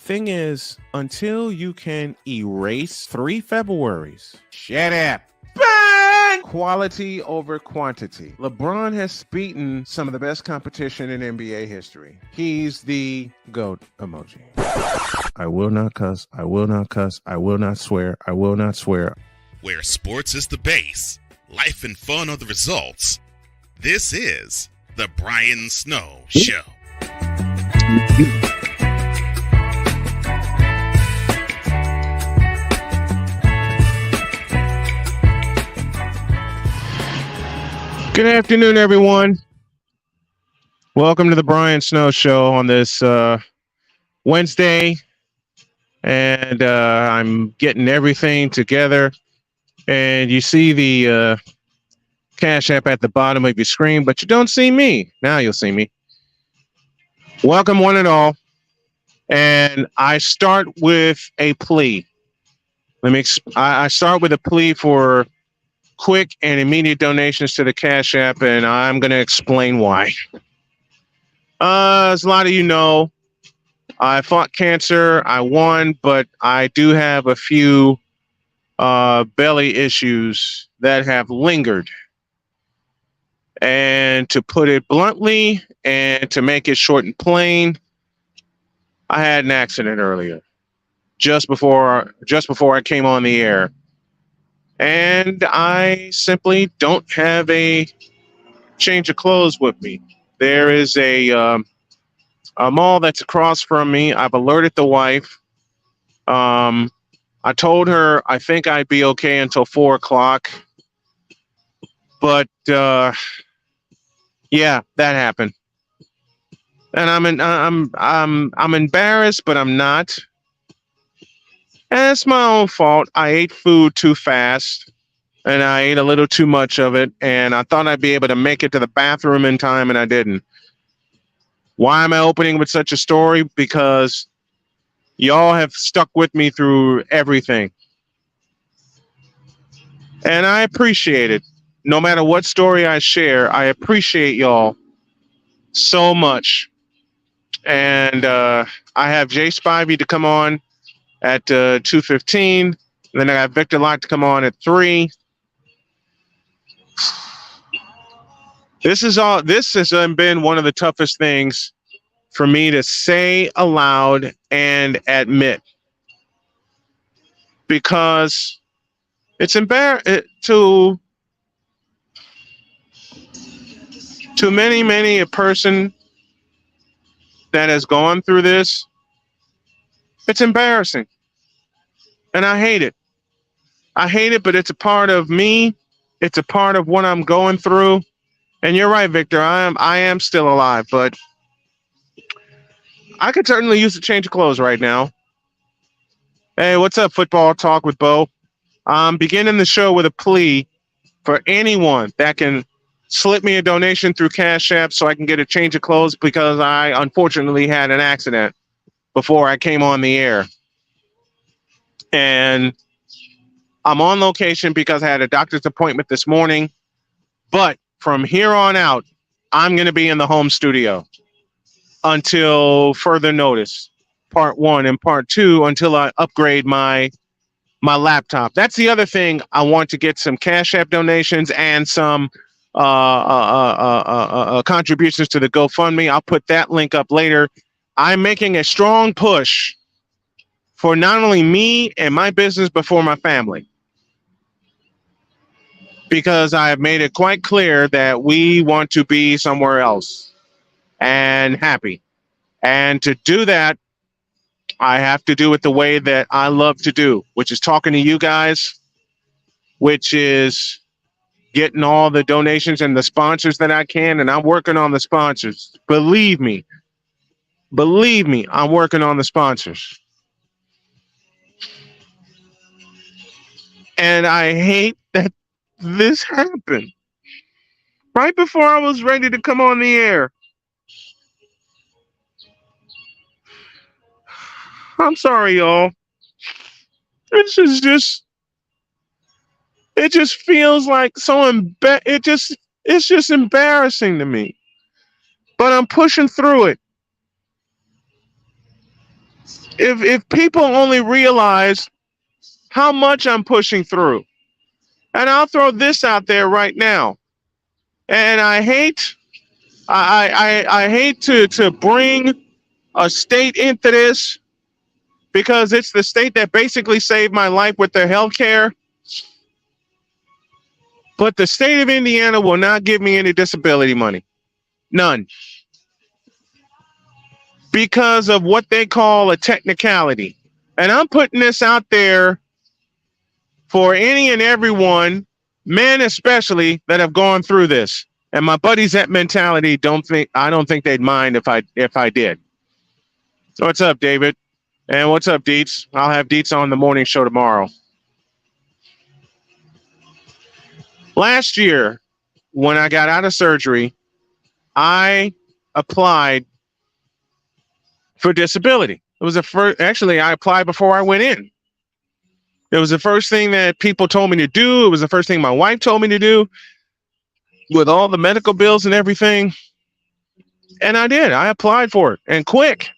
Thing is, until you can erase 3 Februaries, shut up. Bang! Quality over quantity. LeBron has beaten some of the best competition in NBA history. He's the GOAT emoji. I will not cuss. I will not cuss. I will not swear. I will not swear. Where sports is the base, life and fun are the results. This is the Brian Snow Show. Good afternoon, everyone. Welcome to the Brian Snow Show on this Wednesday. And I'm getting everything together. And you see the Cash App at the bottom of your screen, but you don't see me. Now you'll see me. Welcome, one and all. And I start with a plea. I start with a plea for quick and immediate donations to the Cash App, and I'm going to explain why. As a lot of you know, I fought cancer. I won, but I do have a few belly issues that have lingered. And to put it bluntly, and to make it short and plain, I had an accident earlier, just before I came on the air. And I simply don't have a change of clothes with me. There is a mall that's across from me. I've alerted the wife. I told her I think I'd be okay until 4 o'clock. But yeah, that happened. And I'm embarrassed, but I'm not. And it's my own fault. I ate food too fast, and I ate a little too much of it, and I thought I'd be able to make it to the bathroom in time, and I didn't. Why am I opening with such a story? Because y'all have stuck with me through everything. And I appreciate it. No matter what story I share, I appreciate y'all so much. And I have Jay Spivey to come on at 2:15. And then I got Victor Locke to come on at 3. This has been one of the toughest things for me to say aloud and admit, because it's embarrassing to many a person that has gone through this. It's embarrassing. And I hate it. I hate it, but it's a part of me. It's a part of what I'm going through. And you're right, Victor. I am still alive, but I could certainly use a change of clothes right now. Hey, what's up, Football Talk with Bo? I'm beginning the show with a plea for anyone that can slip me a donation through Cash App so I can get a change of clothes because I unfortunately had an accident before I came on the air. And I'm on location because I had a doctor's appointment this morning. But from here on out, I'm going to be in the home studio until further notice. Part 1 and part 2 until I upgrade my laptop. That's the other thing. I want to get some Cash App donations and some contributions to the GoFundMe. I'll put that link up later. I'm making a strong push for not only me and my business, but for my family. Because I have made it quite clear that we want to be somewhere else and happy. And to do that, I have to do it the way that I love to do, which is talking to you guys, which is getting all the donations and the sponsors that I can. And I'm working on the sponsors. Believe me, I'm working on the sponsors. And I hate that this happened right before I was ready to come on the air. I'm sorry, y'all. This is just, it just feels like it's just embarrassing to me. But I'm pushing through it. If people only realize how much I'm pushing through. And I'll throw this out there right now. And I hate to bring a state into this because it's the state that basically saved my life with their health care. But the state of Indiana will not give me any disability money. None. Because of what they call a technicality. And I'm putting this out there for any and everyone, men especially, that have gone through this. And my buddies at Mentality I don't think they'd mind if I did. So what's up, David? And what's up, Deets? I'll have Deets on the morning show tomorrow. Last year, when I got out of surgery, I applied for disability. It was I applied before I went in. It was the first thing that people told me to do. It was the first thing my wife told me to do with all the medical bills and everything. And I did. I applied for it, and quick,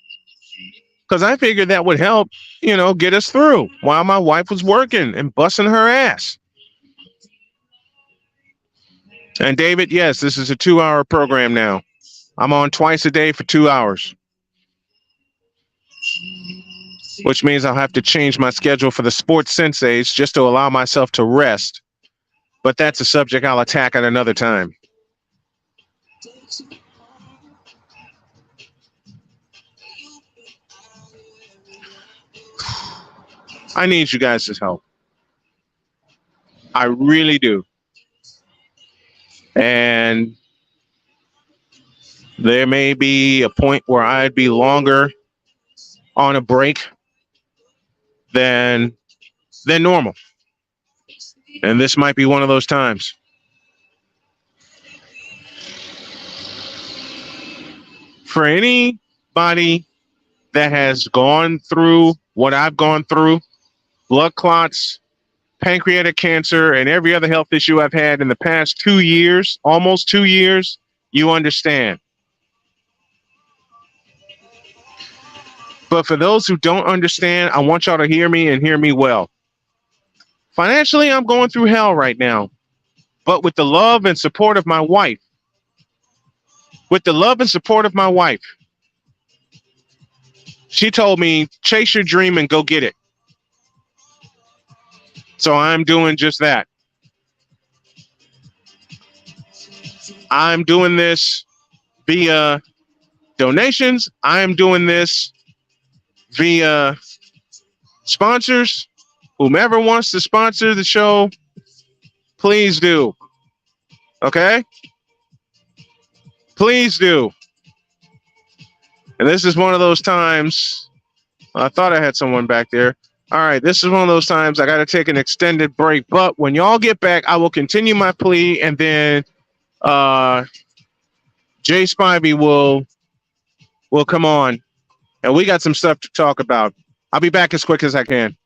because I figured that would help, get us through while my wife was working and busting her ass. And David, yes, this is a 2-hour program now. I'm on twice a day for 2 hours. Which means I'll have to change my schedule for the sports sensates just to allow myself to rest. But that's a subject I'll attack at another time. I need you guys' help. I really do. And there may be a point where I'd be longer on a break than normal. And this might be one of those times. For anybody that has gone through what I've gone through, blood clots, pancreatic cancer, and every other health issue I've had in the past 2 years, almost 2 years, you understand. But for those who don't understand, I want y'all to hear me and hear me well. Financially, I'm going through hell right now. But with the love and support of my wife, she told me, chase your dream and go get it. So I'm doing just that. I'm doing this via donations. I'm doing this via sponsors. Whomever wants to sponsor the show, please do. Okay? Please do. And this is one of those times. I thought I had someone back there. All right, this is one of those times I got to take an extended break. But when y'all get back, I will continue my plea, and then Jay Spivey will come on, and we got some stuff to talk about. I'll be back as quick as I can.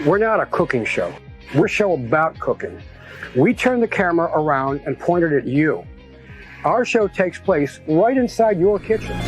We're not a cooking show. We're a show about cooking. We turn the camera around and point it at you. Our show takes place right inside your kitchen.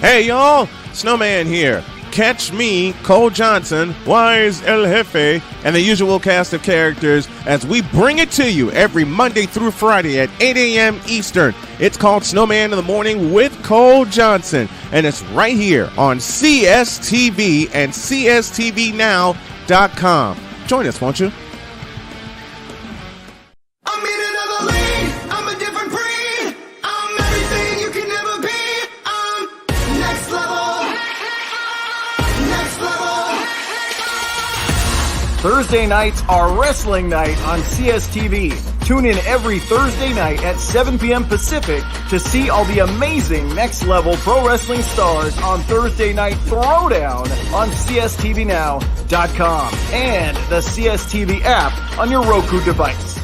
Hey y'all, Snowman here. catch me, Cole Johnson, Wise El Jefe, and the usual cast of characters as we bring it to you every Monday through Friday at 8 a.m. Eastern. It's called Snowman in the Morning with Cole Johnson, and it's right here on CSTV and CSTVnow.com. Join us, won't you? I'm in another lane, I'm a different breed. I'm everything you can never be. I'm next level. Next level. Thursday nights are wrestling night on CSTV. Tune in every Thursday night at 7 p.m. Pacific to see all the amazing Next Level Pro Wrestling stars on Thursday Night Throwdown on CSTVnow.com and the CSTV app on your Roku device.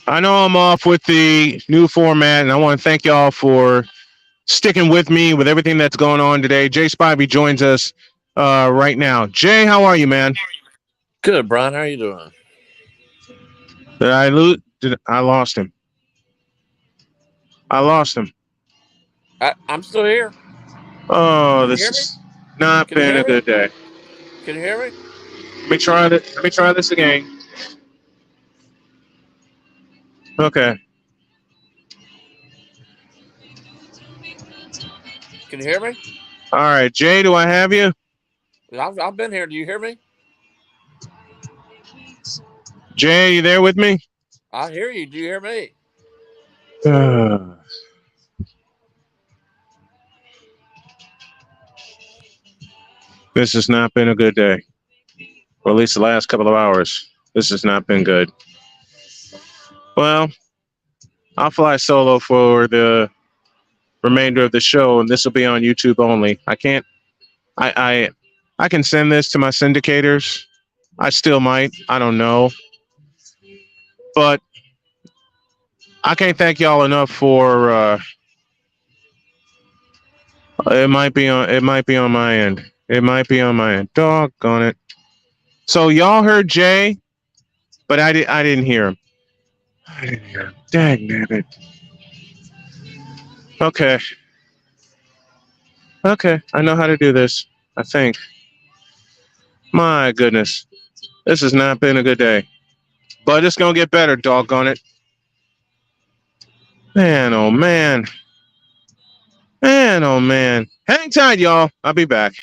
I know I'm off with the new format, and I want to thank y'all for sticking with me with everything that's going on today. Jay Spivey joins us right now. Jay, how are you, man? Good, Brian. How are you doing? Did I lose? I lost him. I lost him. I'm still here. Oh, this hear has not Can you been hear a good day. Can you hear me? Let me try this again. Okay. Can you hear me? All right, Jay, do I have you? I've been here. Do you hear me? Jay, you there with me? I hear you. Do you hear me? This has not been a good day. Or at least the last couple of hours. This has not been good. Well, I'll fly solo for the remainder of the show, and this will be on YouTube only. I can send this to my syndicators. I still might. I don't know. But I can't thank y'all enough for it might be on my end. It might be on my end. Doggone it. So y'all heard Jay, but I didn't hear him. I didn't hear him. Dang it. Okay. Okay, I know how to do this, I think. My goodness. This has not been a good day. But it's going to get better, doggone it. Man, oh man. Man, oh man. Hang tight, y'all. I'll be back.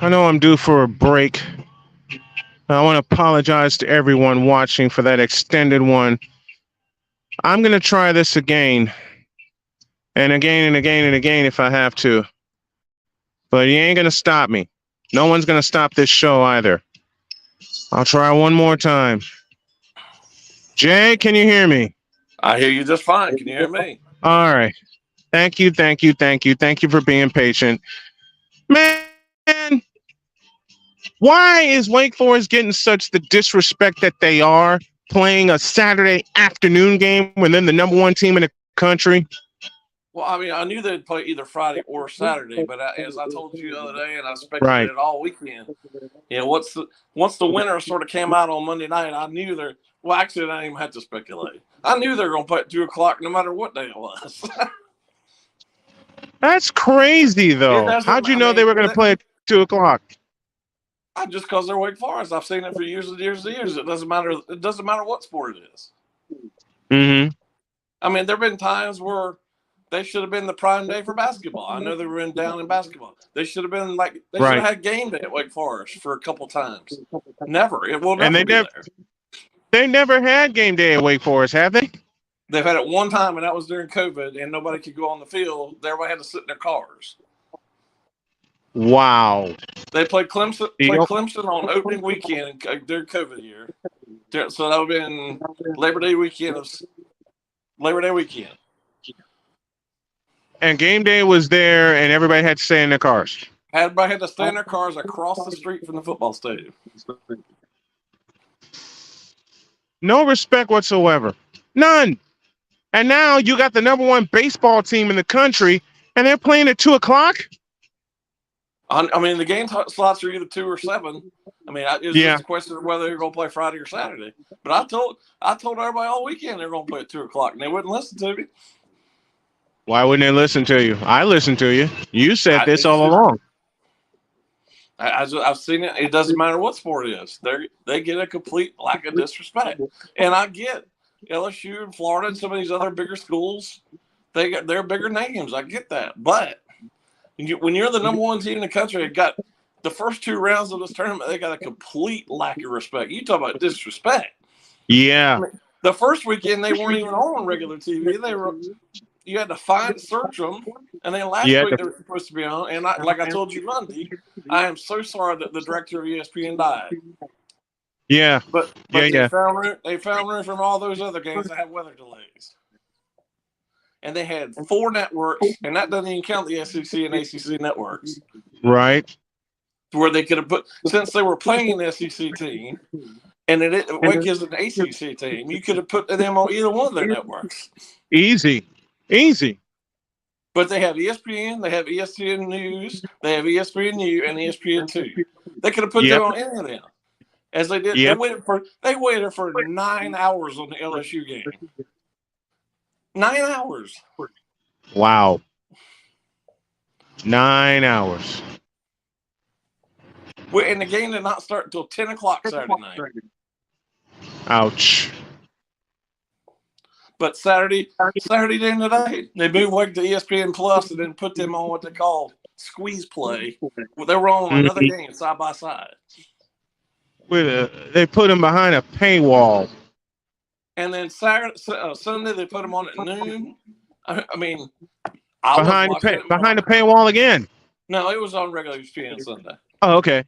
I know I'm due for a break. I want to apologize to everyone watching for that extended one. I'm going to try this again. And again and again and again if I have to. But you ain't going to stop me. No one's going to stop this show either. I'll try one more time. Jay, can you hear me? I hear you just fine. Can you hear me? All right. Thank you for being patient. Man, why is Wake Forest getting such the disrespect that they are playing a Saturday afternoon game when they're the number one team in the country? Well, I mean, I knew they'd play either Friday or Saturday, but as I told you the other day, and I speculated all weekend, once the winner sort of came out on Monday night, I knew they're. Well, actually, I didn't even have to speculate. I knew they were going to play at 2:00 no matter what day it was. That's crazy, though. How'd you know they were going to play at 2:00? Just because they're Wake Forest. I've seen it for years and years and years. It doesn't matter. It doesn't matter what sport it is. Mm-hmm. I mean, there have been times where they should have been the prime day for basketball. I know they were down in basketball. They should have been should have had game day at Wake Forest for a couple times. Never. It will never be there. They never had game day at Wake Forest, have they? They've had it one time, and that was during COVID, and nobody could go on the field. Everybody had to sit in their cars. Wow. They played Clemson on opening weekend during COVID year. So that would have been Labor Day weekend. And game day was there, and everybody had to stay in their cars. Everybody had to stay in their cars across the street from the football stadium. No respect whatsoever. None. And now you got the number one baseball team in the country, and they're playing at 2:00? I mean, the game slots are either 2 or 7. I mean, it's just a question of whether they're going to play Friday or Saturday. But I told everybody all weekend they're going to play at 2:00, and they wouldn't listen to me. Why wouldn't they listen to you? I listened to you. You said this all along. I've seen it. It doesn't matter what sport it is. They get a complete lack of disrespect. And I get LSU and Florida and some of these other bigger schools. They're bigger names. I get that. But when you're the number one team in the country, it got the first 2 rounds of this tournament, they got a complete lack of respect. You talk about disrespect. Yeah. I mean, the first weekend they weren't even on regular TV. You had to search them, and then last week they were supposed to be on. And like I told you Monday, I am so sorry that the director of ESPN died. Yeah, but they found room from all those other games that had weather delays. And they had 4 networks, and that doesn't even count the SEC and ACC networks. Right. Where they could have put, since they were playing the SEC team, and Wake is an ACC team, you could have put them on either one of their networks. Easy. But they have ESPN, they have ESPN News, they have ESPNU and ESPN2. They could have put them on any of them. As they did, they waited for 9 hours on the LSU game. 9 hours. Wow. 9 hours. And the game did not start until 10:00 Saturday night. Ouch. But Saturday during the day, they moved Wake to ESPN Plus and then put them on what they call squeeze play. They were on another game side by side. They put them behind a paywall. And then Sunday they put them on at noon. I mean, behind the paywall again. No, it was on regular ESPN Sunday. Oh, okay.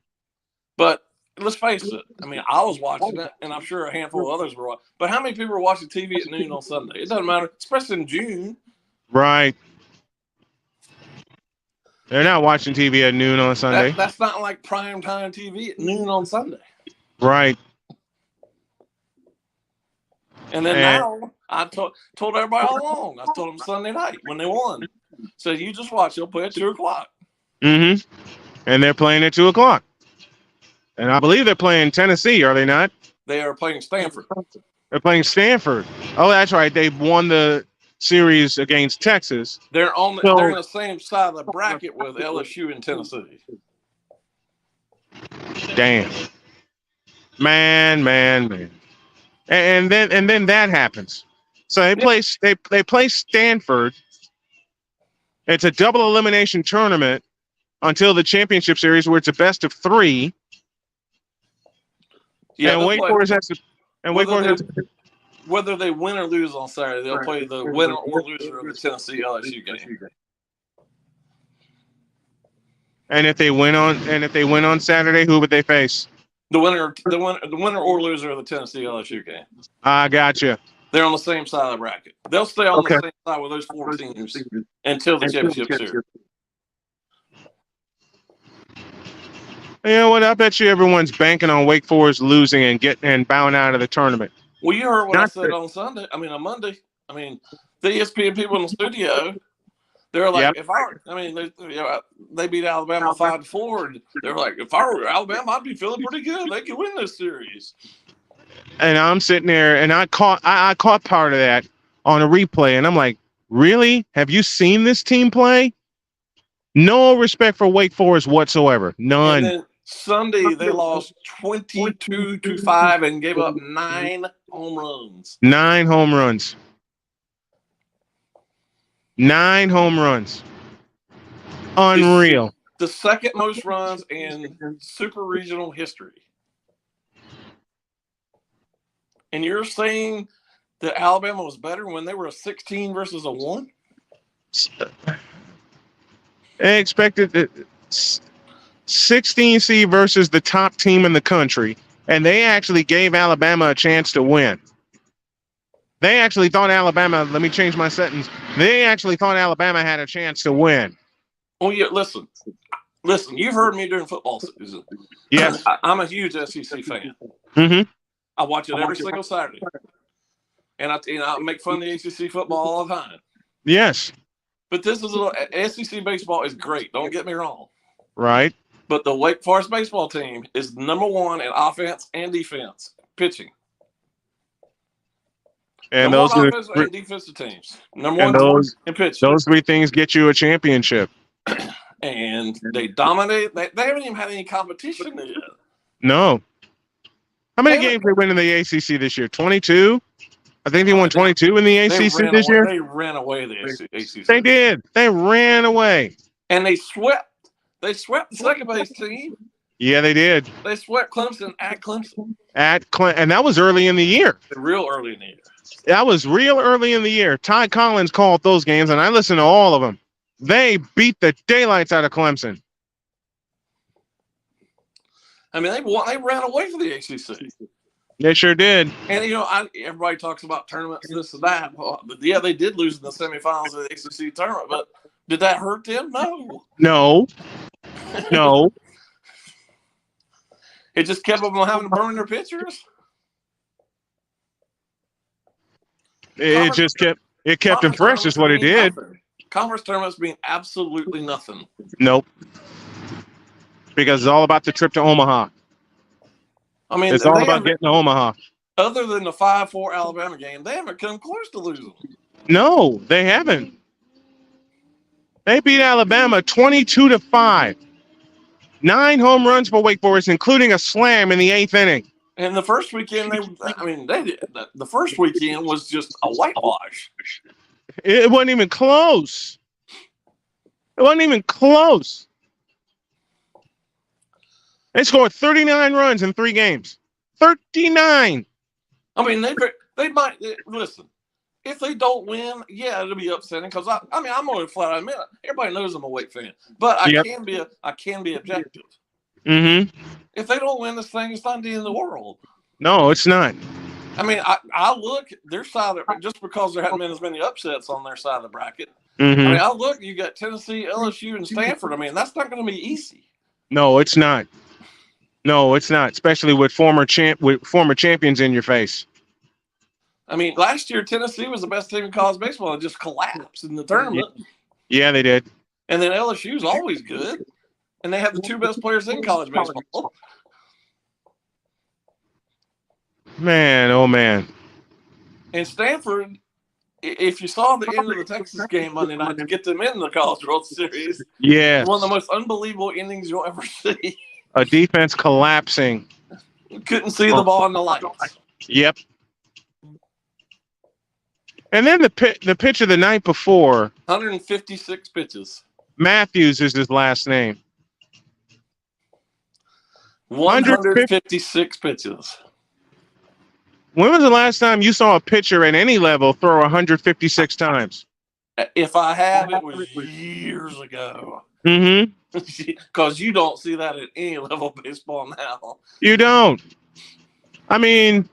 But let's face it. I mean, I was watching it, and I'm sure a handful of others were watching. But how many people are watching TV at noon on Sunday? It doesn't matter, especially in June. Right. They're not watching TV at noon on Sunday. That's not like prime time TV at noon on Sunday. Right. And then now, I told everybody all along. I told them Sunday night when they won. So you just watch. They'll play at 2:00. Mm-hmm. And they're playing at 2:00. And I believe they're playing Tennessee, are they not? They are playing Stanford. They're playing Stanford. Oh, that's right. They won the series against Texas. They're they're in the same side of the bracket with LSU and Tennessee. Damn. Man. And then that happens. So they play Stanford. It's a double elimination tournament until the championship series, where it's a best of 3. Yeah, and they'll Wake play- Forest has to. And Wake whether Forest they- has to, whether they win or lose on Saturday, they'll play the winner or loser of the Tennessee LSU game. and if they win on Saturday, who would they face? The winner or loser of the Tennessee LSU game. I gotcha. They're on the same side of the bracket. They'll stay on Okay. the same side with those 4 teams until the championship series. You know what? I bet you everyone's banking on Wake Forest losing and bowing out of the tournament. Well, you heard what I Not said good. on Monday. I mean, the ESPN people in the studio, they're like, Yep. they beat Alabama 5-4, and they're like, if I were Alabama, I'd be feeling pretty good. They could win this series. And I'm sitting there, and I caught part of that on a replay, and I'm like, really? Have you seen this team play? No respect for Wake Forest whatsoever. None. And then Sunday they lost 22-5 and gave up 9 home runs. 9 home runs. 9 home runs. Unreal. The second most runs in super regional history. And you're saying that Alabama was better when they were a 16 versus a 1? They expected 16 seed versus the top team in the country, and they actually gave Alabama a chance to win. They actually thought Alabama, let me change my sentence. They actually thought Alabama had a chance to win. Oh, yeah, listen, you've heard me during football season. Yes. I'm a huge SEC fan. Mm-hmm. I watch it every single Saturday. And I make fun of the ACC football all the time. Yes. But SEC baseball is great. Don't get me wrong. Right. But the Wake Forest baseball team is number 1 in offense and defense, pitching. And Number those one are offensive and defensive teams. Number and 1 those in pitching. those 3 things get you a championship. And they dominate. They haven't even had any competition yet. No. How many They- games they win in the ACC this year? 22? I think they won 22 in the ACC this year. They ran away the ACC. They did. They ran away. And they swept. They swept the second base team. Yeah, they did. They swept Clemson at Clemson. And that was early in the year. Real early in the year. That was real early in the year. Ty Collins called those games, and I listened to all of them. They beat the daylights out of Clemson. I mean, they ran away from the ACC. They sure did. And, everybody talks about tournaments, this and that. Well, yeah, they did lose in the semifinals of the ACC tournament, but did that hurt them? No. No. No. It just kept them from having to burn their pitchers. It just kept them fresh is what it did. Conference tournaments mean absolutely nothing. Nope. Because it's all about the trip to Omaha. I mean, It's all about getting to Omaha. Other than the 5-4 Alabama game, they haven't come close to losing. No, they haven't. They beat Alabama 22-5. 9 home runs for Wake Forest, including a slam in the 8th inning. And the first weekend, they did. The first weekend was just a whitewash. It wasn't even close. It wasn't even close. They scored 39 runs in 3 games. 39. I mean, they might listen. If they don't win, yeah, it'll be upsetting because I'm going to flat out admit it. Everybody knows I'm a Wake fan, but I can be objective. Mm-hmm. If they don't win this thing, it's not the end of the world. No, it's not. I mean, I look their side of, just because there haven't been as many upsets on their side of the bracket. Mm-hmm. I mean, I look, you got Tennessee, LSU, and Stanford. I mean, that's not going to be easy. No, it's not. No, it's not. Especially with former champions in your face. I mean, last year Tennessee was the best team in college baseball and just collapsed in the tournament. Yeah, they did. And then LSU's always good, and they have the 2 best players in college baseball. Man, oh man. And Stanford, if you saw the end of the Texas game Monday night to get them in the College World Series, Yeah. one of the most unbelievable innings you'll ever see. A defense collapsing. Couldn't see the ball in the lights. Yep. And then the pitch of the night before, 156 pitches. Matthews is his last name. 156 pitches. When was the last time you saw a pitcher at any level throw 156 times? If I have, it was years ago. Mm-hmm. Because you don't see that at any level of baseball now. You don't. I mean,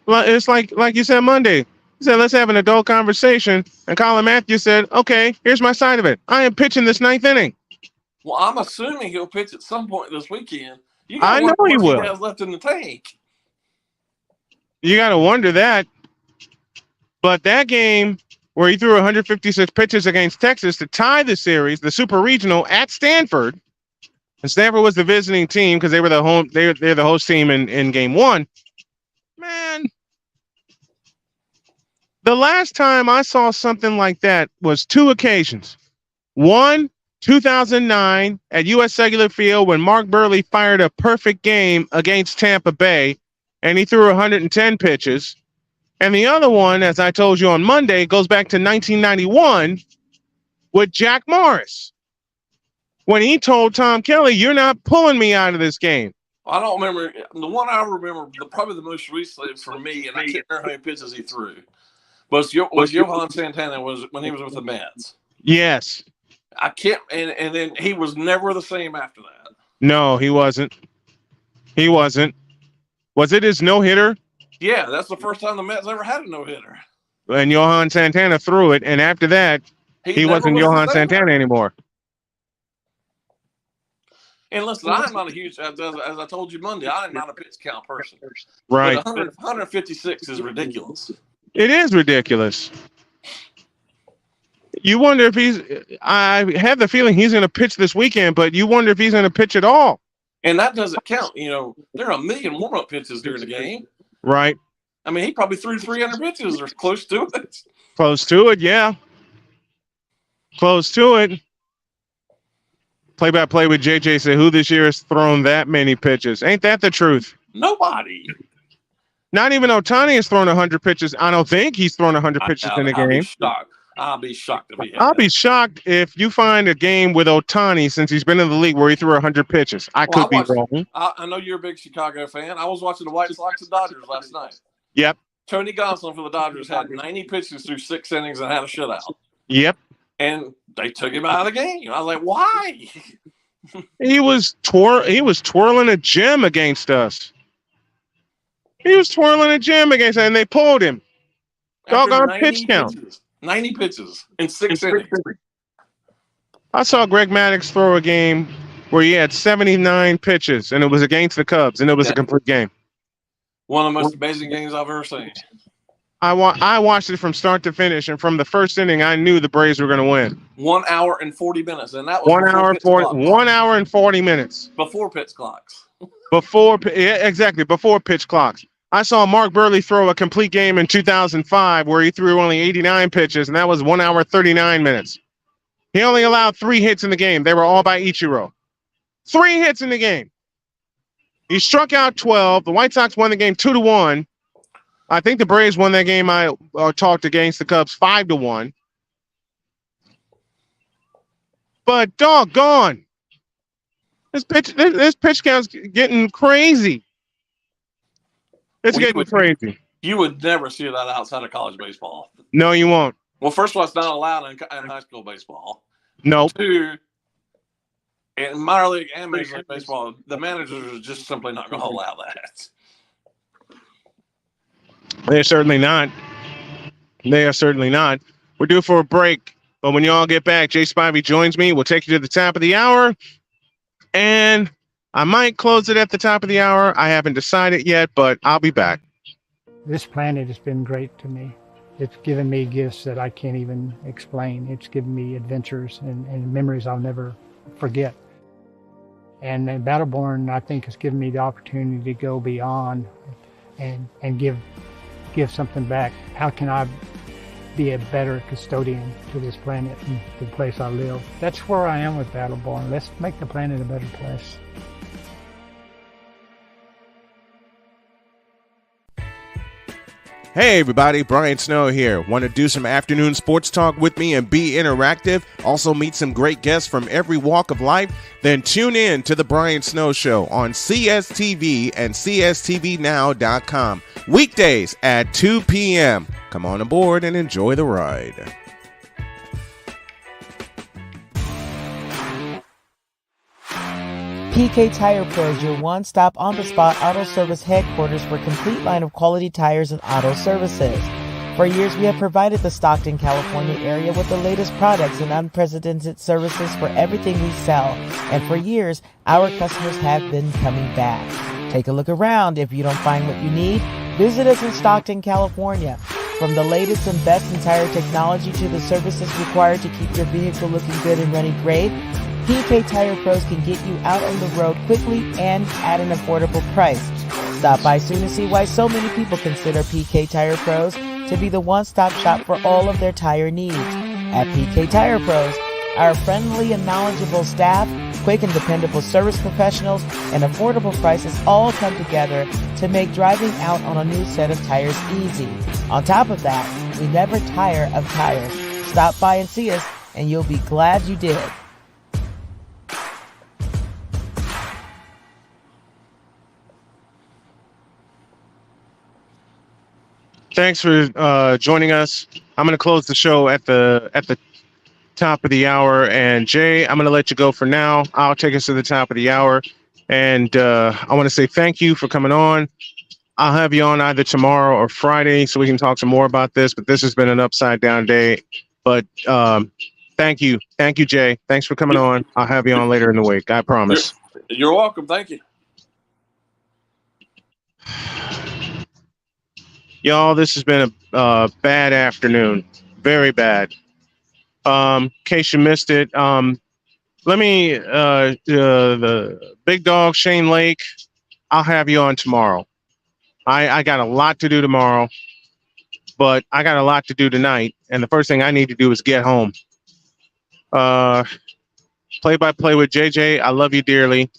it's like you said Monday. You said, let's have an adult conversation. And Colin Matthews said, okay, here's my side of it. I am pitching this 9th inning. Well, I'm assuming he'll pitch at some point this weekend. I know he will. He has left in the tank. You got to wonder that. But that game where he threw 156 pitches against Texas to tie the series, the Super Regional at Stanford, and Stanford was the visiting team because they were they're the host team in game 1. Man, the last time I saw something like that was 2 occasions. One, 2009 at U.S. Cellular Field when Mark Burley fired a perfect game against Tampa Bay, and he threw 110 pitches. And the other one, as I told you on Monday, goes back to 1991 with Jack Morris, when he told Tom Kelly, you're not pulling me out of this game. I don't remember. The one I remember, probably the most recent for me, and I can't remember how many pitches he threw, was Johan Santana when he was with the Mets. Yes. I can't, and then he was never the same after that. No, he wasn't. He wasn't. Was it his no-hitter? Yeah, that's the first time the Mets ever had a no-hitter. And Johan Santana threw it, and after that, he wasn't Johan Santana anymore. And listen, I'm not a huge, as I told you Monday, I'm not a pitch count person. Right. But 156 is ridiculous. It is ridiculous. You wonder if I have the feeling he's going to pitch this weekend, but you wonder if he's going to pitch at all. And that doesn't count. You know, there are a million warm-up pitches during the game. Right. I mean, he probably threw 300 pitches or close to it. Close to it, yeah. Close to it. Play-by-play with JJ said, who this year has thrown that many pitches? Ain't that the truth? Nobody. Not even Ohtani has thrown 100 pitches. I don't think he's thrown 100 pitches in a game. I'll be shocked if he has. I'll be shocked if you find a game with Ohtani since he's been in the league where he threw 100 pitches. I could be wrong. I know you're a big Chicago fan. I was watching the White Sox and Dodgers last night. Yep. Tony Gonsolin for the Dodgers had 90 pitches through 6 innings and had a shutout. Yep. And they took him out of the game. I was like, why? He was twirling a gem against us. He was twirling a gem against us, and they pulled him. Doggone pitch count. 90 pitches in 6 innings. I saw Greg Maddux throw a game where he had 79 pitches, and it was against the Cubs, and it was a complete game. One of the most amazing games I've ever seen. I watched it from start to finish, and from the first inning, I knew the Braves were going to win. 1 hour and 40 minutes, and that was 1 hour and 40 minutes before pitch clocks. Exactly before pitch clocks. I saw Mark Burley throw a complete game in 2005 where he threw only 89 pitches, and that was 1 hour 39 minutes. He only allowed 3 hits in the game. They were all by Ichiro. 3 hits in the game. He struck out 12. The White Sox won the game 2-1. I think the Braves won that game. I talked against the Cubs 5-1. But doggone, this pitch count's getting crazy. It's getting crazy. You would never see that outside of college baseball. No, you won't. Well, first of all, it's not allowed in high school baseball. Nope. 2, in minor league and major league baseball, the managers are just simply not going to allow that. They're certainly not. They are certainly not. We're due for a break, but when you all get back, Jay Spivey joins me. We'll take you to the top of the hour, and I might close it at the top of the hour. I haven't decided yet, but I'll be back. This planet has been great to me. It's given me gifts that I can't even explain. It's given me adventures and memories I'll never forget. And Battleborn, I think, has given me the opportunity to go beyond and give something back. How can I be a better custodian to this planet and the place I live? That's where I am with Battleborn. Let's make the planet a better place. Hey everybody, Brian Snow here. Want to do some afternoon sports talk with me and be interactive? Also meet some great guests from every walk of life? Then tune in to the Brian Snow Show on CSTV and CSTVnow.com. Weekdays at 2 p.m. Come on aboard and enjoy the ride. PK Tire Pro is your one-stop on-the-spot auto service headquarters for a complete line of quality tires and auto services. For years, we have provided the Stockton, California area with the latest products and unprecedented services for everything we sell. And for years, our customers have been coming back. Take a look around. If you don't find what you need, visit us in Stockton, California. From the latest and best in tire technology to the services required to keep your vehicle looking good and running great, PK Tire Pros can get you out on the road quickly and at an affordable price. Stop by soon to see why so many people consider PK Tire Pros to be the one-stop shop for all of their tire needs. At PK Tire Pros, our friendly and knowledgeable staff, quick and dependable service professionals, and affordable prices all come together to make driving out on a new set of tires easy. On top of that, we never tire of tires. Stop by and see us, and you'll be glad you did. Thanks for joining us. I'm going to close the show at the top of the hour. And Jay, I'm going to let you go for now. I'll take us to the top of the hour. And I want to say thank you for coming on. I'll have you on either tomorrow or Friday so we can talk some more about this. But this has been an upside down day. But thank you. Thank you, Jay. Thanks for coming on. I'll have you on later in the week. I promise. You're welcome. Thank you. Y'all, this has been a bad afternoon. Very bad. In case you missed it, let me, the big dog, Shane Lake, I'll have you on tomorrow. I got a lot to do tomorrow, but I got a lot to do tonight. And the first thing I need to do is get home. Play-by-play with JJ, I love you dearly.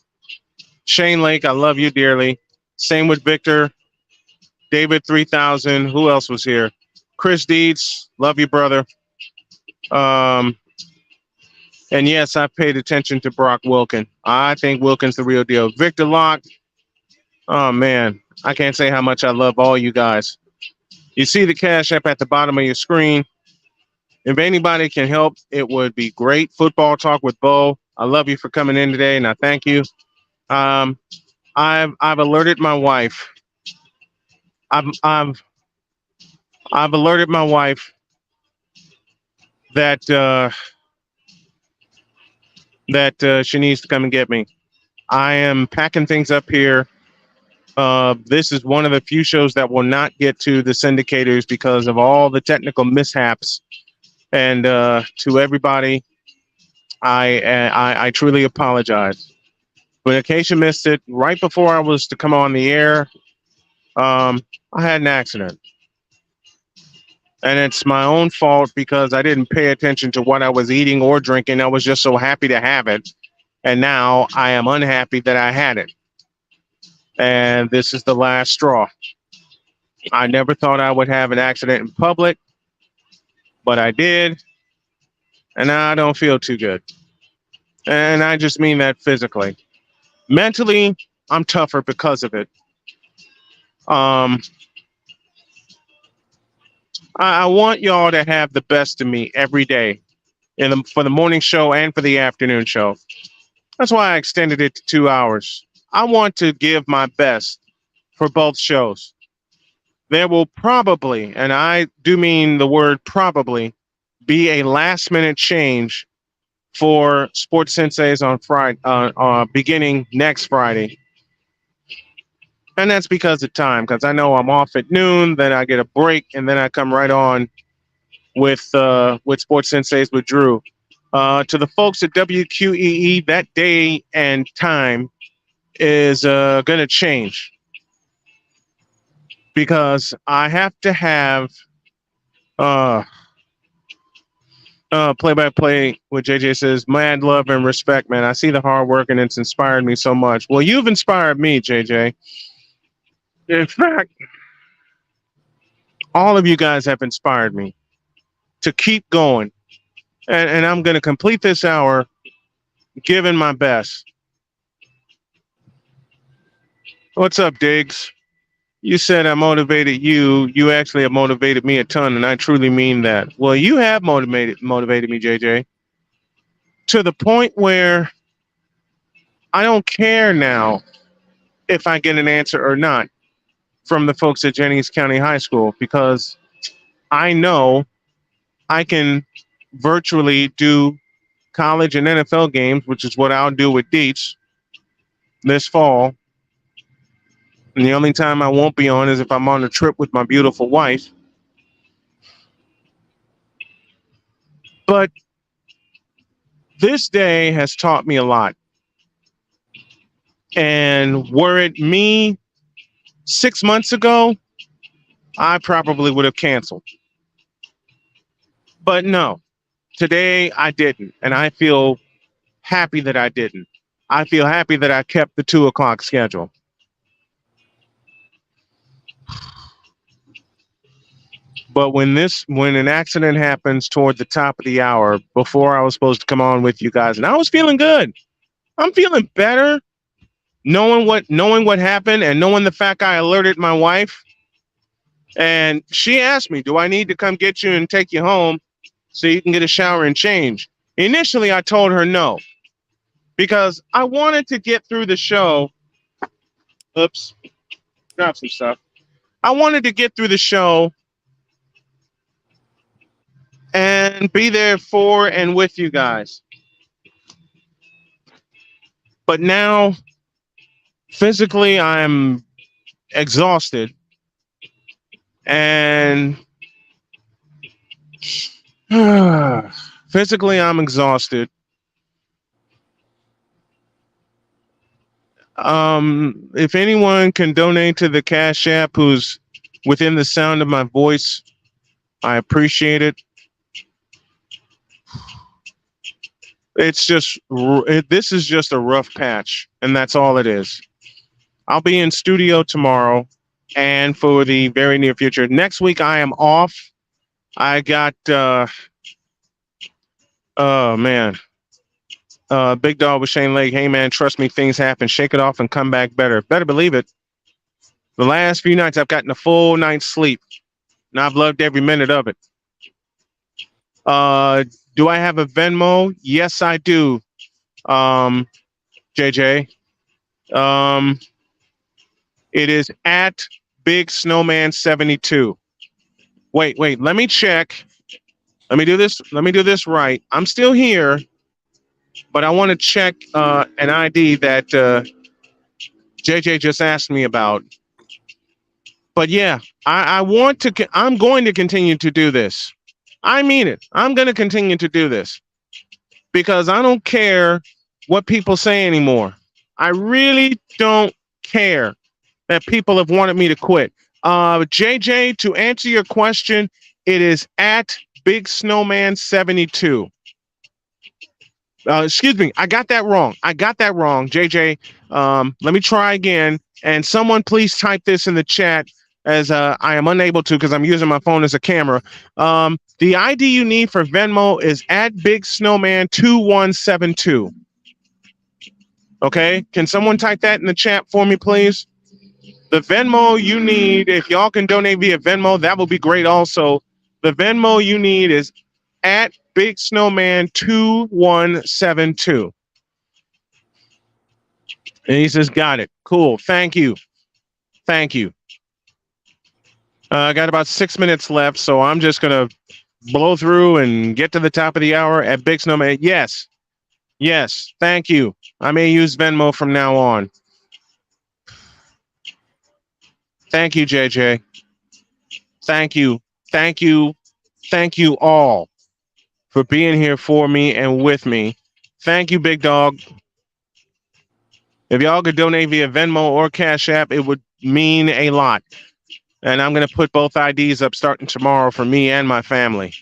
Shane Lake, I love you dearly. Same with Victor. David 3000. Who else was here? Chris Deeds. Love you, brother. And yes, I paid attention to Brock Wilkin. I think Wilkin's the real deal. Victor Locke. Oh, man. I can't say how much I love all you guys. You see the Cash App at the bottom of your screen. If anybody can help, it would be great. Football Talk with Bo. I love you for coming in today, and I thank you. I've alerted my wife. I've alerted my wife that she needs to come and get me. I am packing things up here. This is one of the few shows that will not get to the syndicators because of all the technical mishaps. And to everybody, I truly apologize. But in case you missed it, right before I was to come on the air, I had an accident. And it's my own fault because I didn't pay attention to what I was eating or drinking. I was just so happy to have it. And now I am unhappy that I had it. And this is the last straw. I never thought I would have an accident in public, but I did. And now I don't feel too good. And I just mean that physically. Mentally, I'm tougher because of it. I want y'all to have the best of me every day for the morning show and for the afternoon show. That's why I extended it to 2 hours. I want to give my best for both shows. There will probably, and I do mean the word probably, be a last minute change for Sports Sensays on Friday, beginning next Friday. And that's because of time, because I know I'm off at noon, then I get a break, and then I come right on with Sports Sensays with Drew. To the folks at WQEE, that day and time is going to change because I have to have play-by-play with JJ says, mad love and respect, man. I see the hard work, and it's inspired me so much. Well, you've inspired me, JJ. In fact, all of you guys have inspired me to keep going. And I'm going to complete this hour giving my best. What's up, Diggs? You said I motivated you. You actually have motivated me a ton, and I truly mean that. Well, you have motivated me, JJ, to the point where I don't care now if I get an answer or not from the folks at Jennings County High School, because I know I can virtually do college and NFL games, which is what I'll do with Dietz this fall. And the only time I won't be on is if I'm on a trip with my beautiful wife. But this day has taught me a lot. And were it me 6 months ago, I probably would have canceled. But no, today I didn't. And I feel happy that I didn't. I feel happy that I kept the 2 o'clock schedule. But when an accident happens toward the top of the hour, before I was supposed to come on with you guys, and I was feeling good. I'm feeling better knowing what happened and knowing the fact I alerted my wife. And she asked me, do I need to come get you and take you home so you can get a shower and change? Initially, I told her no, because I wanted to get through the show. Oops, drop some stuff. I wanted to get through the show and be there for and with you guys. But now, physically, I'm exhausted. And physically, I'm exhausted. If anyone can donate to the Cash App who's within the sound of my voice, I appreciate it. This is just a rough patch, and that's all it is. I'll be in studio tomorrow and for the very near future. Next week, I am off. I got, oh, man. Big Dog with Shane Lake. Hey, man, trust me, things happen. Shake it off and come back better. Better believe it. The last few nights, I've gotten a full night's sleep, and I've loved every minute of it. Do I have a Venmo? Yes, I do. JJ. It is at Big Snowman 72. Wait, let me check. Let me do this right. I'm still here, but I want to check an ID that JJ just asked me about. But yeah, I'm going to continue to do this. I mean it. I'm going to continue to do this because I don't care what people say anymore. I really don't care that people have wanted me to quit. JJ, to answer your question, it is at Big Snowman 72. Excuse me, I got that wrong. JJ, let me try again. And someone please type this in the chat, as I am unable to because I'm using my phone as a camera. The ID you need for Venmo is at Big Snowman 2172. Okay, can someone type that in the chat for me, please? The Venmo you need, if y'all can donate via Venmo, that will be great also. The Venmo you need is at Big Snowman 2172. And he says, got it. Cool. Thank you. I got about 6 minutes left, so I'm just going to blow through and get to the top of the hour at Big Snowman. Yes. Thank you. I may use Venmo from now on. Thank you, JJ. Thank you all for being here for me and with me. Thank you, Big Dog. If y'all could donate via Venmo or Cash App, it would mean a lot. And I'm going to put both IDs up starting tomorrow for me and my family.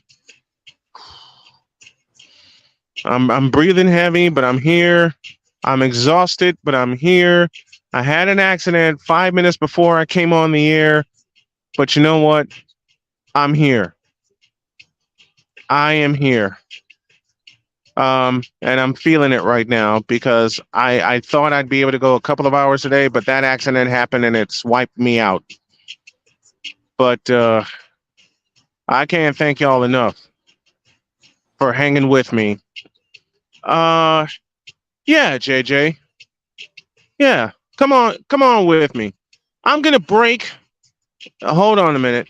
I'm breathing heavy, but I'm here. I'm exhausted, but I'm here. I had an accident 5 minutes before I came on the air. But you know what? I'm here. I am here. And I'm feeling it right now because I thought I'd be able to go a couple of hours today, but that accident happened and it's wiped me out. But I can't thank y'all enough for hanging with me. Yeah, JJ. Yeah, come on with me. I'm gonna break. Hold on a minute.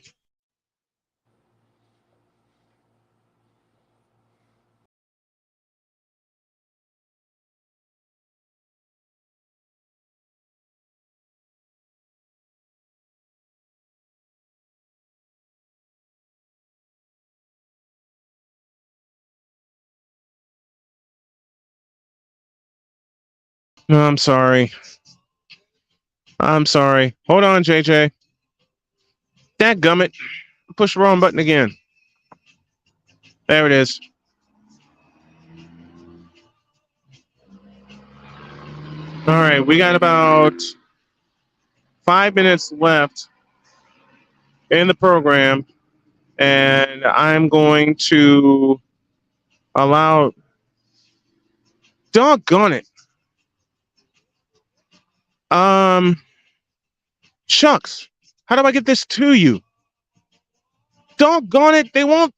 No, I'm sorry. I'm sorry. Hold on, JJ. Dadgummit. Push the wrong button again. There it is. All right, we got about 5 minutes left in the program, and I'm going to allow. Doggone it. Shucks. How do I get this to you? Doggone it, they won't.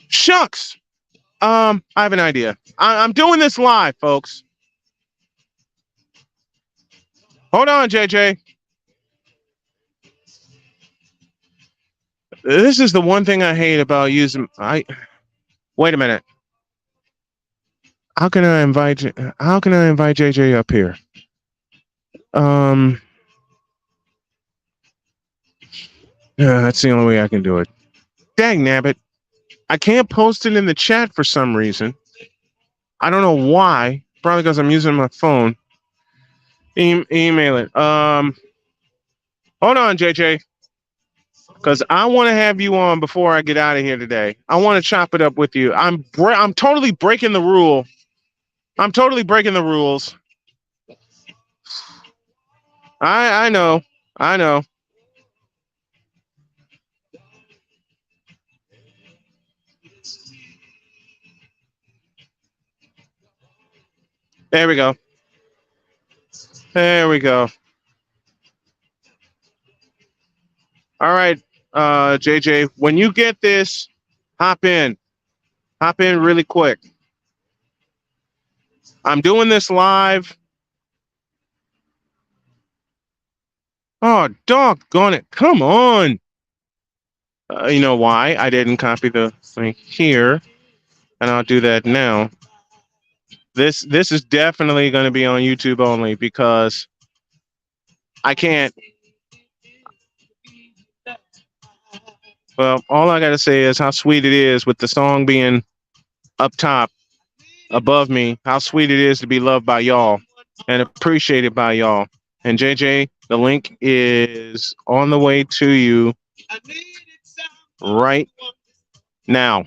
Shucks. I have an idea. I'm doing this live, folks. Hold on, JJ. This is the one thing I hate about using. Wait a minute. How can I invite JJ up here? Yeah, that's the only way I can do it. Dang nabbit. I can't post it in the chat for some reason. I don't know why. Probably because I'm using my phone. Email it. Hold on, JJ. Because I want to have you on before I get out of here today. I want to chop it up with you. I'm totally breaking the rule. I'm totally breaking the rules. I know. I know. There we go. There we go. All right, JJ, when you get this, hop in. Hop in really quick. I'm doing this live. Oh, doggone it. Come on. You know why I didn't copy the link here, and I'll do that now. This is definitely going to be on YouTube only because I can't. Well, all I got to say is how sweet it is with the song being up top above me, how sweet it is to be loved by y'all and appreciated by y'all. And JJ, the link is on the way to you right now.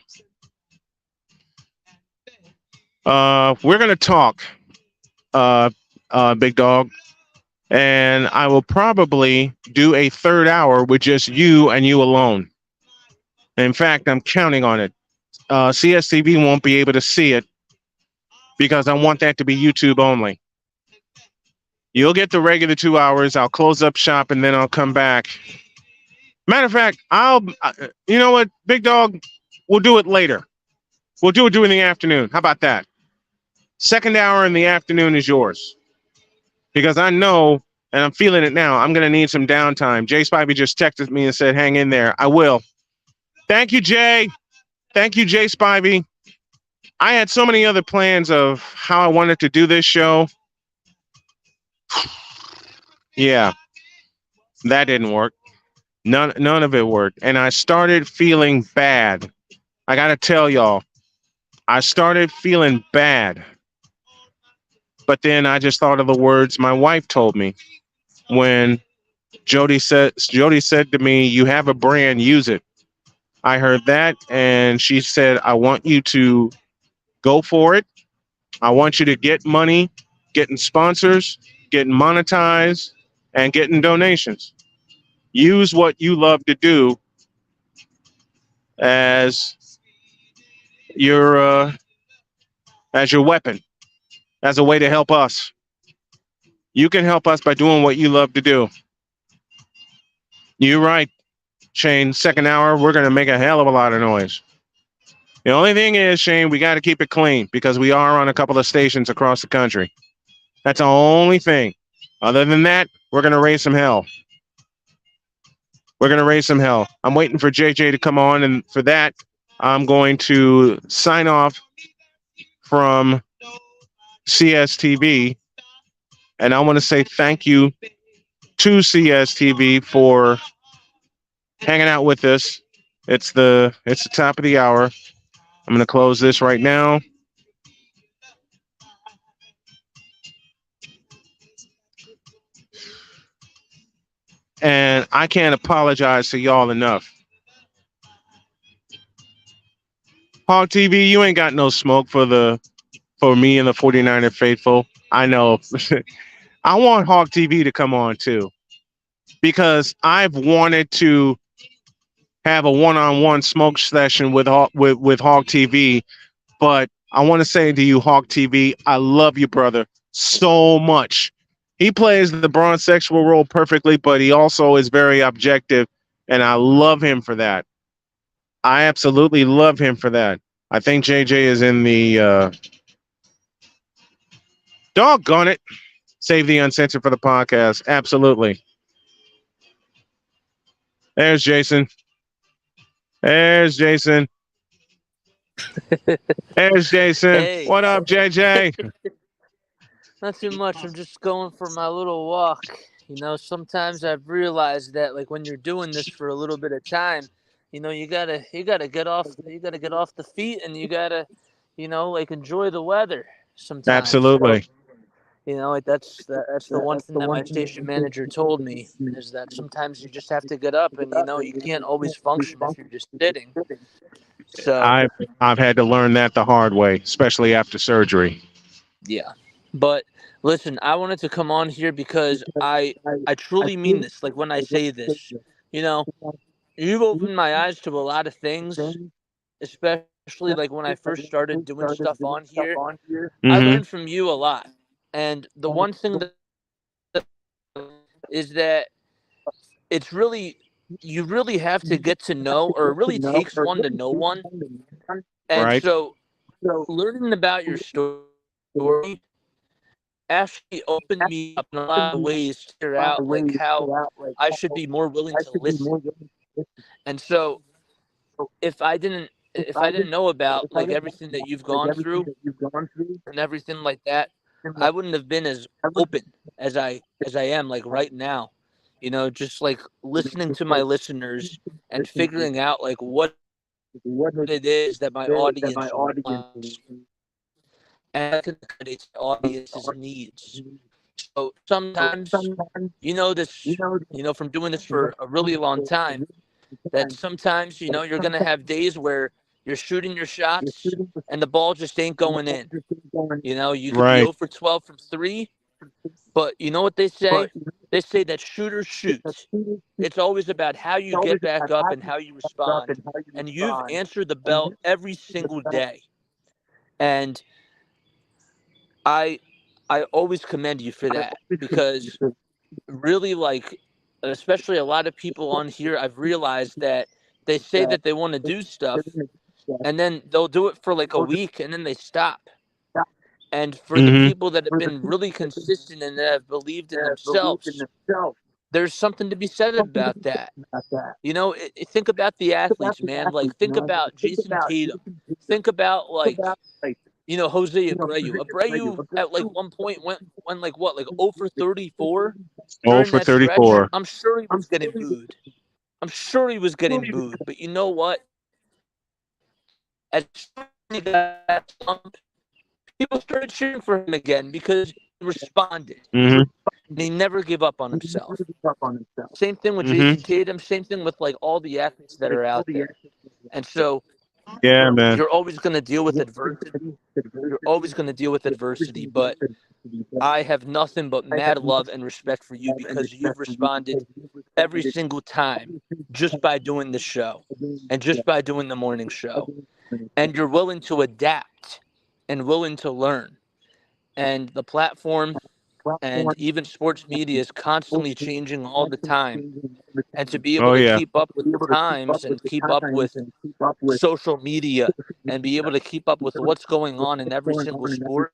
We're going to talk, Big Dog, and I will probably do a third hour with just you and you alone. In fact, I'm counting on it. CSTV won't be able to see it because I want that to be YouTube only. You'll get the regular 2 hours. I'll close up shop and then I'll come back. Matter of fact, you know what, Big Dog, we'll do it later. We'll do it during the afternoon. How about that? Second hour in the afternoon is yours. Because I know, and I'm feeling it now, I'm going to need some downtime. Jay Spivey just texted me and said, hang in there. I will. Thank you, Jay. Thank you, Jay Spivey. I had so many other plans of how I wanted to do this show. Yeah, that didn't work. None of it worked. And I started feeling bad. I got to tell y'all, I started feeling bad. But then I just thought of the words my wife told me when Jody said to me, you have a brand, use it. I heard that, and she said, I want you to go for it. I want you to get money, getting sponsors, getting monetized, and getting donations. Use what you love to do as your weapon, as a way to help us. You can help us by doing what you love to do. You're right, Shane. Second hour, we're going to make a hell of a lot of noise. The only thing is, Shane, we got to keep it clean because we are on a couple of stations across the country. That's the only thing. Other than that, we're going to raise some hell. We're going to raise some hell. I'm waiting for JJ to come on, and for that, I'm going to sign off from CSTV. And I want to say thank you to CSTV for hanging out with us. It's the top of the hour. I'm going to close this right now. And I can't apologize to y'all enough. Hog TV, you ain't got no smoke for me and the 49er faithful. I know. I want Hog TV to come on too, because I've wanted to have a one-on-one smoke session with Hog TV. But I want to say to you, Hog TV, I love you, brother, so much. He plays the bronze sexual role perfectly, but he also is very objective, and I love him for that. I absolutely love him for that. I think JJ is in the doggone it. Save the uncensored for the podcast. Absolutely. There's Jason. There's Jason. There's Jason. Hey. What up, JJ? Not too much. I'm just going for my little walk. You know, sometimes I've realized that, like, when you're doing this for a little bit of time, you know, you gotta get off the feet, and you gotta, you know, like, enjoy the weather sometimes. Absolutely. You know, like, that's the one thing that my station manager told me, is that sometimes you just have to get up, and, you know, you can't always function if you're just sitting. So I've had to learn that the hard way, especially after surgery. yeah. But listen, I wanted to come on here because I truly mean this. Like, when I say this, you know, you've opened my eyes to a lot of things, especially like when I first started doing stuff on here. I learned from you a lot. And the one thing that is that it's really, you really have to get to know, or it really takes one to know one. And Right. so learning about your story actually opened me up in a lot of ways to figure out like how I should be more willing to listen. And so if I didn't know about like everything that you've gone through and everything like that, I wouldn't have been as open as I am like right now. You know, just like listening to my listeners and figuring out like what it is that my audience wants. And I can accommodate the audience's needs. So sometimes, you know, this, you know, from doing this for a really long time, that sometimes, you know, you're going to have days where you're shooting your shots and the ball just ain't going in. You know, you could Right. go for 12 from 3, but you know what they say? They say that shooters shoot. It's always about how you get back up and how you respond. And you've answered the bell every single day. And I always commend you for that, because really, like, especially a lot of people on here, I've realized that they say that they want to do stuff and then they'll do it for like a week and then they stop. And for the people that have been really consistent and that have believed in themselves, there's something to be said about that. You know, think about the athletes, man. Like, think about Jason Tatum. Think about, like, you know, Jose Abreu. Abreu at like one point went like what, like 0 for 34? 0 for 34. I'm sure he was getting booed. But you know what? As soon as he got that slump, people started cheering for him again because he responded. And he never gave up on himself. Same thing with Jason Tatum. Same thing with like all the athletes that are out there. And so Yeah, man. You're always going to deal with adversity. You're always going to deal with adversity, but I have nothing but mad love and respect for you because you've responded every single time just by doing the show and just by doing the morning show. And you're willing to adapt and willing to learn. And the platform and even sports media is constantly changing all the time. And to be able to keep up with the times and keep up with social media and be able to keep up with what's going on in every single sport,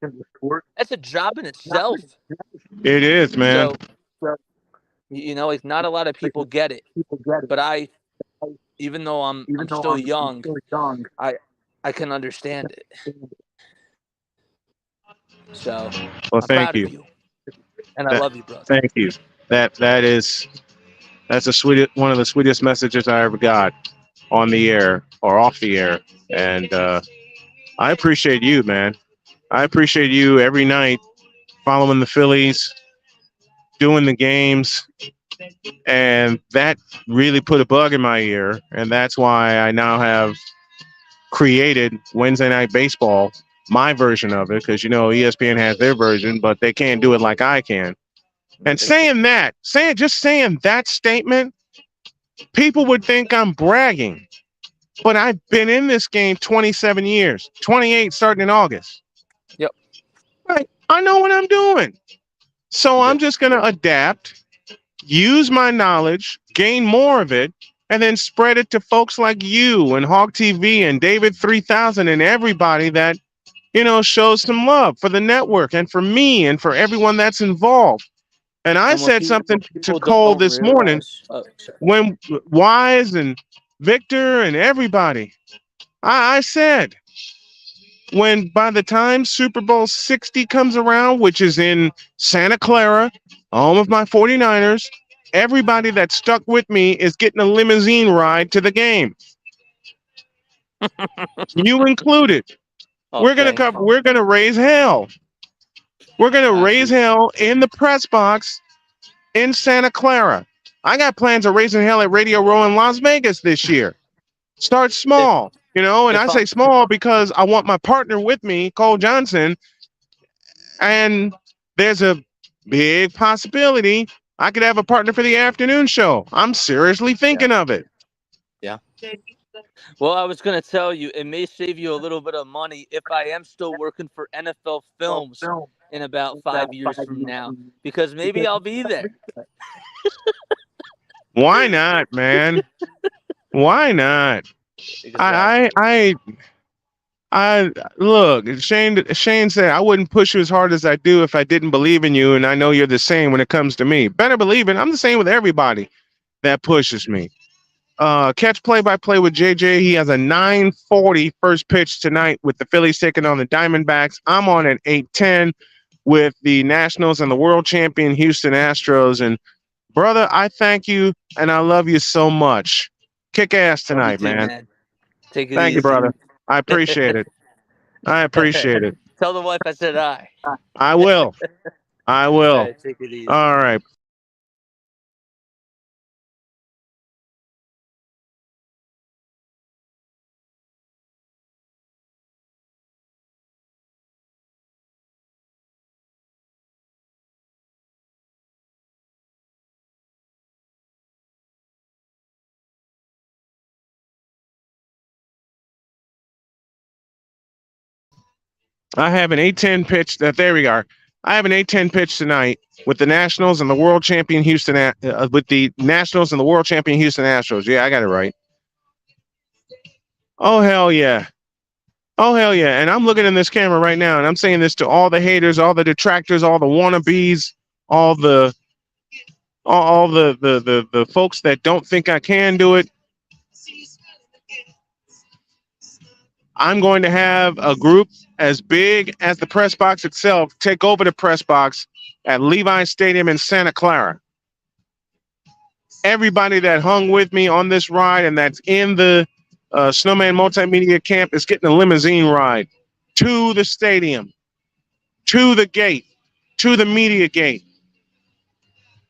that's a job in itself. It is, man. So, like not a lot of people get it, but even though I'm still young, I can understand it. So Well, I'm thank proud you. of you. And I love you, brother. Thank you. That's the sweetest, one of the sweetest messages I ever got on the air or off the air. And I appreciate you, man. I appreciate you every night following the Phillies, doing the games, and that really put a bug in my ear. And that's why I now have created Wednesday Night Baseball, my version of it, because ESPN has their version, but they can't do it like I can. And saying that statement, people would think I'm bragging, but I've been in this game 27 years, 28 starting in August. Yep. Right. I know what I'm doing. So I'm just going to adapt, use my knowledge, gain more of it, and then spread it to folks like you and Hawk TV and David 3000 and everybody that, shows some love for the network and for me and for everyone that's involved. And I said something to Cole this morning when Wise and Victor and everybody, I said, when by the time Super Bowl 60 comes around, which is in Santa Clara, home of my 49ers, everybody that stuck with me is getting a limousine ride to the game. You included. We're gonna raise hell. We're gonna raise hell in the press box in Santa Clara. I got plans of raising hell at Radio Row in Las Vegas this year. Start small, and I say small because I want my partner with me, Cole Johnson, and there's a big possibility I could have a partner for the afternoon show. I'm seriously thinking of it. Yeah. Well, I was going to tell you, it may save you a little bit of money if I am still working for NFL Films in about 5 years from now, because maybe I'll be there. Why not, man? Why not? Exactly. I look, Shane said I wouldn't push you as hard as I do if I didn't believe in you, and I know you're the same when it comes to me. Better believe it. I'm the same with everybody that pushes me. Catch play-by-play with JJ. He has a 9:40 first pitch tonight with the Phillies taking on the Diamondbacks. I'm on at 8:10 with the Nationals and the world champion Houston Astros. And brother, I thank you and I love you so much. Kick ass tonight, man. Take it Thank easy. you, brother. I appreciate it. I appreciate it. Tell the wife I said hi. I will. I will. All right, take it easy. All right. I have an 8-10 pitch. There we are. I have an 8-10 pitch tonight with the Nationals and the world champion Houston. With the Nationals and the world champion Houston Astros. Yeah, I got it right. Oh hell yeah! Oh hell yeah! And I'm looking in this camera right now, and I'm saying this to all the haters, all the detractors, all the wannabes, all the folks that don't think I can do it. I'm going to have a group as big as the press box itself take over the press box at Levi Stadium in Santa Clara. Everybody that hung with me on this ride and that's in the Snowman Multimedia Camp is getting a limousine ride to the stadium, to the gate, to the media gate.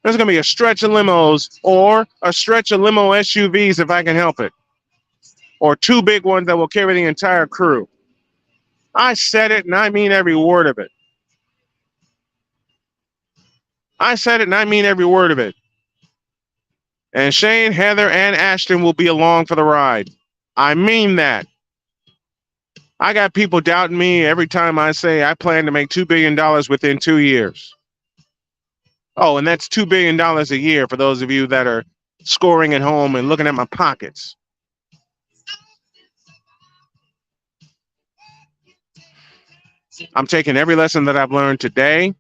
There's going to be a stretch of limos or a stretch of limo SUVs if I can help it. or 2 big ones that will carry the entire crew. I said it, and I mean every word of it. I said it, and I mean every word of it. And Shane, Heather, and Ashton will be along for the ride. I mean that. I got people doubting me every time I say I plan to make $2 billion within 2 years. Oh, and that's $2 billion a year for those of you that are scoring at home and looking at my pockets. I'm taking every lesson that I've learned today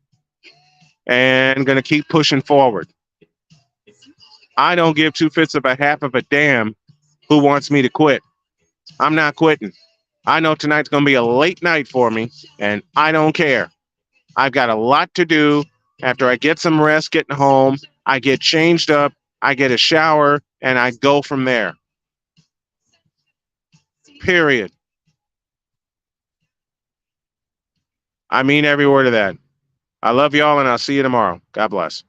and going to keep pushing forward. I don't give 2/5 of a half of a damn who wants me to quit. I'm not quitting. I know tonight's going to be a late night for me, and I don't care. I've got a lot to do. After I get some rest, getting home, I get changed up, I get a shower, and I go from there. Period. I mean every word of that. I love y'all, and I'll see you tomorrow. God bless.